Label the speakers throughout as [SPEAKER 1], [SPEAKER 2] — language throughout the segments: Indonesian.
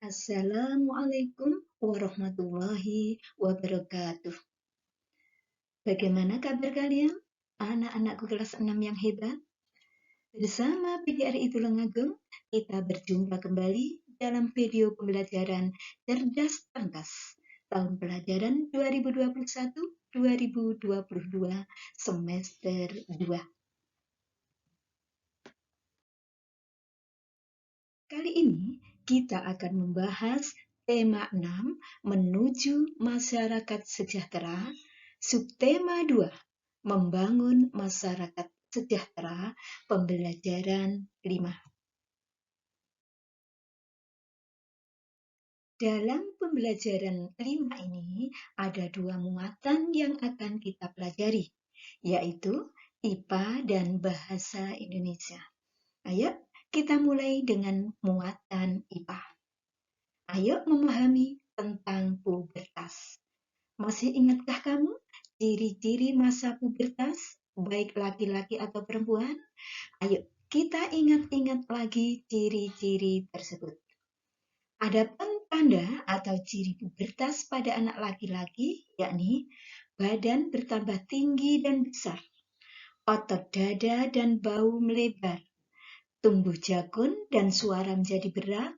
[SPEAKER 1] Assalamualaikum warahmatullahi wabarakatuh. Bagaimana kabar kalian? Anak-anakku kelas 6 yang hebat. Bersama PGRI Tulungagung, kita berjumpa kembali dalam video pembelajaran Cerdas Cerdas tahun pelajaran 2021-2022 semester 2. Kali ini kita akan membahas tema 6 menuju masyarakat sejahtera, subtema 2 membangun masyarakat sejahtera, pembelajaran 5. Dalam pembelajaran 5 ini ada dua muatan yang akan kita pelajari, yaitu IPA dan Bahasa Indonesia. Ayo kita mulai dengan muatan IPA. Ayo memahami tentang pubertas. Masih ingatkah kamu ciri-ciri masa pubertas, baik laki-laki atau perempuan? Ayo kita ingat-ingat lagi ciri-ciri tersebut. Adapun tanda atau ciri pubertas pada anak laki-laki, yakni badan bertambah tinggi dan besar, otot dada dan bau melebar, tumbuh jakun dan suara menjadi berat,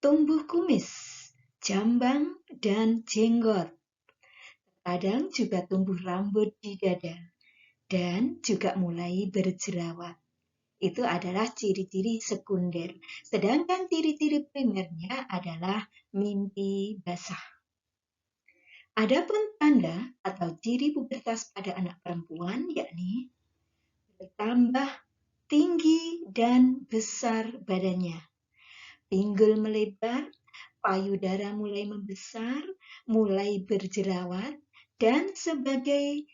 [SPEAKER 1] tumbuh kumis, jambang, dan jenggot. Kadang juga tumbuh rambut di dada dan juga mulai berjerawat. Itu adalah ciri-ciri sekunder. Sedangkan ciri-ciri primernya adalah mimpi basah. Adapun tanda atau ciri pubertas pada anak perempuan yakni bertambah tinggi dan besar badannya, pinggul melebar, payudara mulai membesar, mulai berjerawat, dan sebagai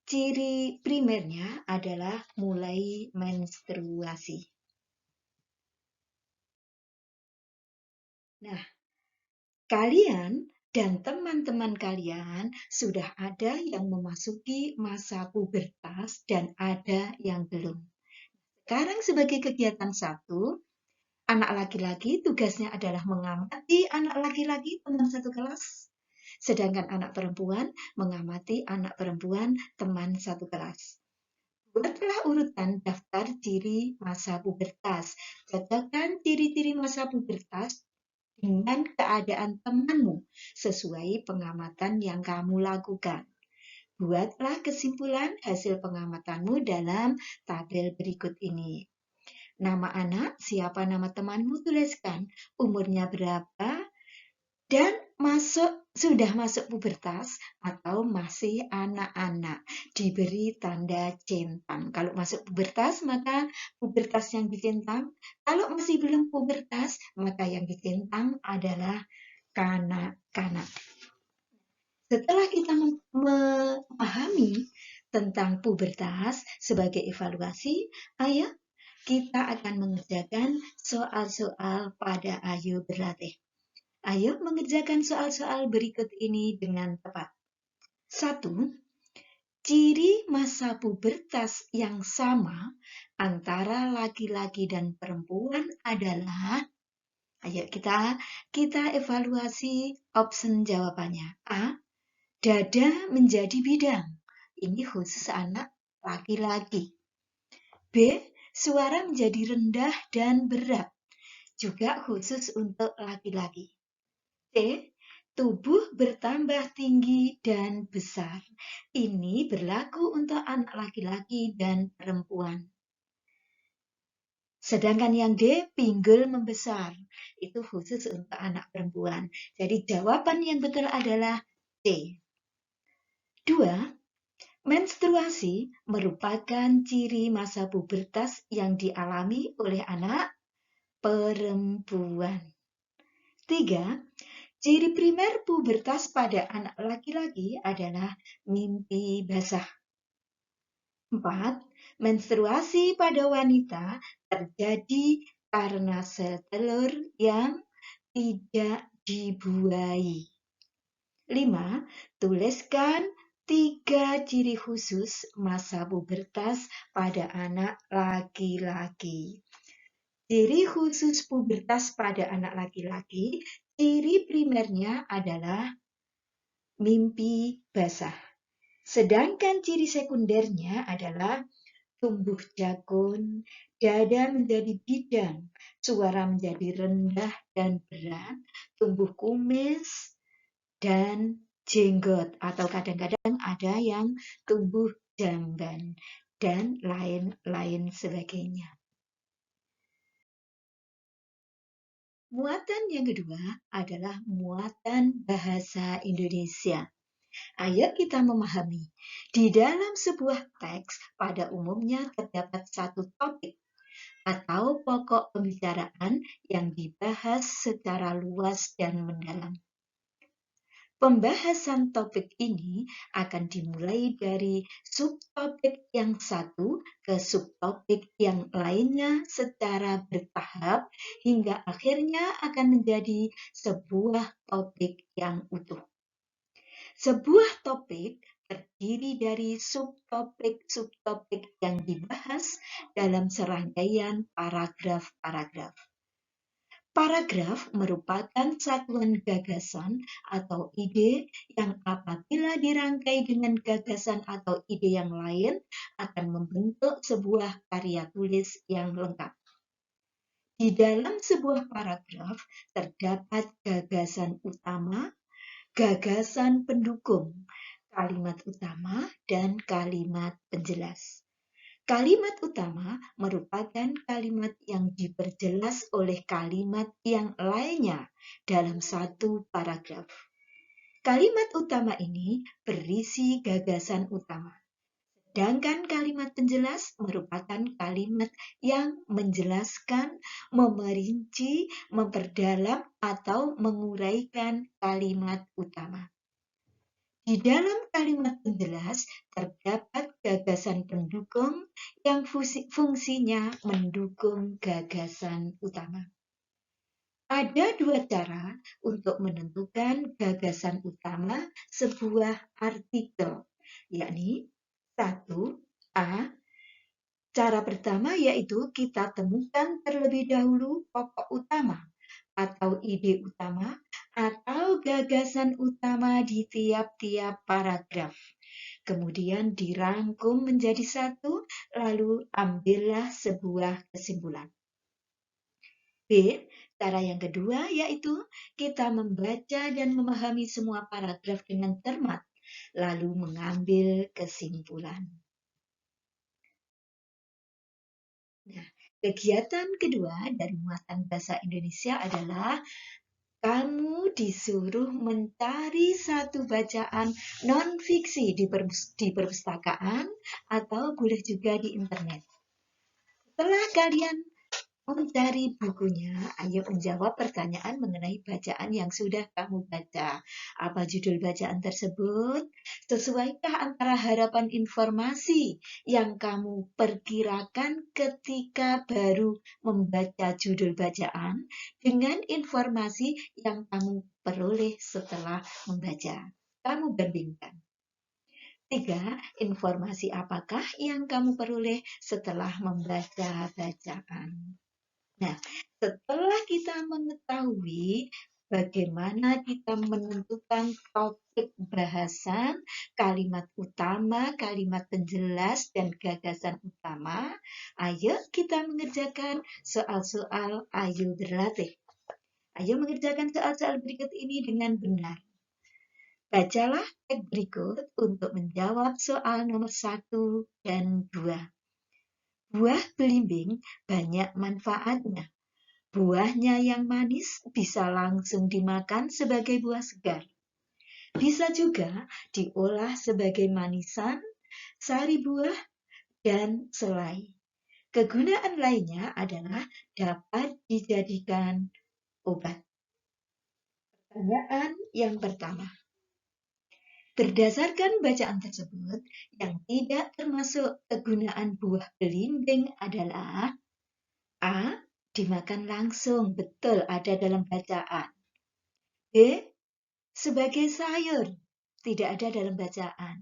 [SPEAKER 1] ciri primernya adalah mulai menstruasi. Nah, kalian dan teman-teman kalian sudah ada yang memasuki masa pubertas dan ada yang belum. Sekarang sebagai kegiatan 1, anak laki-laki tugasnya adalah mengamati anak laki-laki teman satu kelas. Sedangkan anak perempuan mengamati anak perempuan teman satu kelas. Buatlah urutan daftar ciri masa pubertas. Cocokkan ciri-ciri masa pubertas dengan keadaan temanmu sesuai pengamatan yang kamu lakukan. Buatlah kesimpulan hasil pengamatanmu dalam tabel berikut ini. Nama anak, siapa nama temanmu, tuliskan. Umurnya berapa, dan sudah masuk pubertas atau masih anak-anak. Diberi tanda centang. Kalau masuk pubertas, maka pubertas yang dicentang. Kalau masih belum pubertas, maka yang dicentang adalah kanak-kanak. Setelah kita memahami tentang pubertas sebagai evaluasi, ayo kita akan mengerjakan soal-soal pada Ayo Berlatih. Ayo mengerjakan soal-soal berikut ini dengan tepat. 1. Ciri masa pubertas yang sama antara laki-laki dan perempuan adalah, ayo kita evaluasi option jawabannya. A. Dada menjadi bidang. Ini khusus anak laki-laki. B. Suara menjadi rendah dan berat. Juga khusus untuk laki-laki. C. Tubuh bertambah tinggi dan besar. Ini berlaku untuk anak laki-laki dan perempuan. Sedangkan yang D, pinggul membesar. Itu khusus untuk anak perempuan. Jadi jawaban yang betul adalah C. 2. Menstruasi merupakan ciri masa pubertas yang dialami oleh anak perempuan. 3. Ciri primer pubertas pada anak laki-laki adalah mimpi basah. 4. Menstruasi pada wanita terjadi karena sel telur yang tidak dibuahi. 5. Tuliskan 3 ciri khusus masa pubertas pada anak laki-laki. Ciri khusus pubertas pada anak laki-laki, ciri primernya adalah mimpi basah. Sedangkan ciri sekundernya adalah tumbuh jakun, dada menjadi bidang, suara menjadi rendah dan berat, tumbuh kumis, dan jenggot, atau kadang-kadang ada yang tumbuh jamban, dan lain-lain sebagainya. Muatan yang kedua adalah muatan bahasa Indonesia. Ayo kita memahami. Di dalam sebuah teks, pada umumnya terdapat satu topik atau pokok pembicaraan yang dibahas secara luas dan mendalam. Pembahasan topik ini akan dimulai dari subtopik yang satu ke subtopik yang lainnya secara bertahap hingga akhirnya akan menjadi sebuah topik yang utuh. Sebuah topik terdiri dari subtopik-subtopik yang dibahas dalam serangkaian paragraf-paragraf. Paragraf merupakan satuan gagasan atau ide yang apabila dirangkai dengan gagasan atau ide yang lain akan membentuk sebuah karya tulis yang lengkap. Di dalam sebuah paragraf terdapat gagasan utama, gagasan pendukung, kalimat utama, dan kalimat penjelas. Kalimat utama merupakan kalimat yang diperjelas oleh kalimat yang lainnya dalam satu paragraf. Kalimat utama ini berisi gagasan utama. Sedangkan kalimat penjelas merupakan kalimat yang menjelaskan, memerinci, memperdalam, atau menguraikan kalimat utama. Di dalam kalimat penjelas terdapat gagasan pendukung yang fungsinya mendukung gagasan utama. Ada dua cara untuk menentukan gagasan utama sebuah artikel, yakni 1. Cara pertama yaitu kita temukan terlebih dahulu pokok utama atau ide utama atau gagasan utama di tiap-tiap paragraf. Kemudian dirangkum menjadi satu, lalu ambillah sebuah kesimpulan. B. Cara yang kedua yaitu kita membaca dan memahami semua paragraf dengan cermat, lalu mengambil kesimpulan. Nah, kegiatan kedua dari muatan bahasa Indonesia adalah kamu disuruh mencari satu bacaan non-fiksi di perpustakaan atau boleh juga di internet. Setelah kalian mencari bukunya, ayo menjawab pertanyaan mengenai bacaan yang sudah kamu baca. Apa judul bacaan tersebut? Sesuaikah antara harapan informasi yang kamu perkirakan ketika baru membaca judul bacaan dengan informasi yang kamu peroleh setelah membaca? Kamu bandingkan. 3. Informasi apakah yang kamu peroleh setelah membaca bacaan? Nah, setelah kita mengetahui bagaimana kita menentukan topik bahasan, kalimat utama, kalimat penjelas, dan gagasan utama, ayo kita mengerjakan soal-soal Ayo Berlatih. Ayo mengerjakan soal-soal berikut ini dengan benar. Bacalah teks berikut untuk menjawab soal nomor 1 dan 2. Buah belimbing banyak manfaatnya. Buahnya yang manis bisa langsung dimakan sebagai buah segar. Bisa juga diolah sebagai manisan, sari buah, dan selai. Kegunaan lainnya adalah dapat dijadikan obat. Pertanyaan yang pertama. Berdasarkan bacaan tersebut, yang tidak termasuk kegunaan buah belimbing adalah A. Dimakan langsung, betul ada dalam bacaan. B. Sebagai sayur, tidak ada dalam bacaan.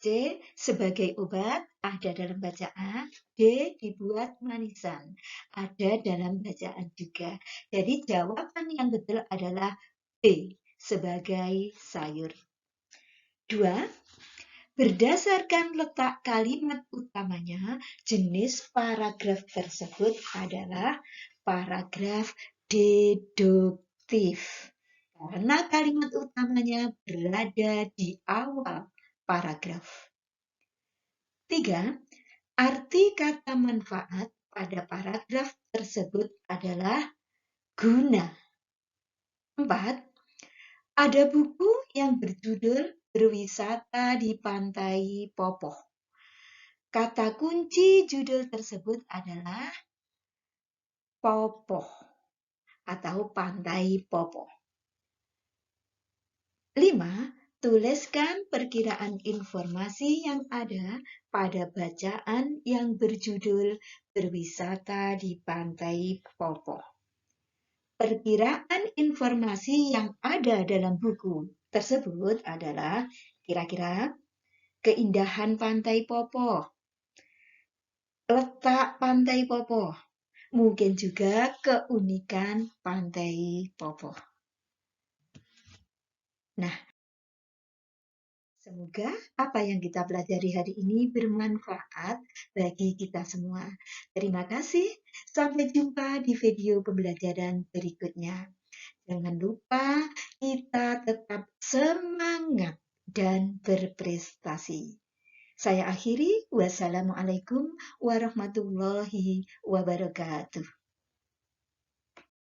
[SPEAKER 1] C. Sebagai obat, ada dalam bacaan. D. Dibuat manisan, ada dalam bacaan juga. Jadi jawaban yang betul adalah B. Sebagai sayur. 2. Berdasarkan letak kalimat utamanya, jenis paragraf tersebut adalah paragraf deduktif. Karena kalimat utamanya berada di awal paragraf. 3. Arti kata manfaat pada paragraf tersebut adalah guna. 4. Ada buku yang berjudul Berwisata di Pantai Popoh. Kata kunci judul tersebut adalah Popoh atau Pantai Popoh. 5. Tuliskan perkiraan informasi yang ada pada bacaan yang berjudul Berwisata di Pantai Popoh. Perkiraan informasi yang ada dalam buku tersebut adalah kira-kira keindahan Pantai Popoh, letak Pantai Popoh, mungkin juga keunikan Pantai Popoh. Nah, semoga apa yang kita pelajari hari ini bermanfaat bagi kita semua. Terima kasih. Sampai jumpa di video pembelajaran berikutnya. Jangan lupa kita tetap semangat dan berprestasi. Saya akhiri. Wassalamualaikum warahmatullahi wabarakatuh.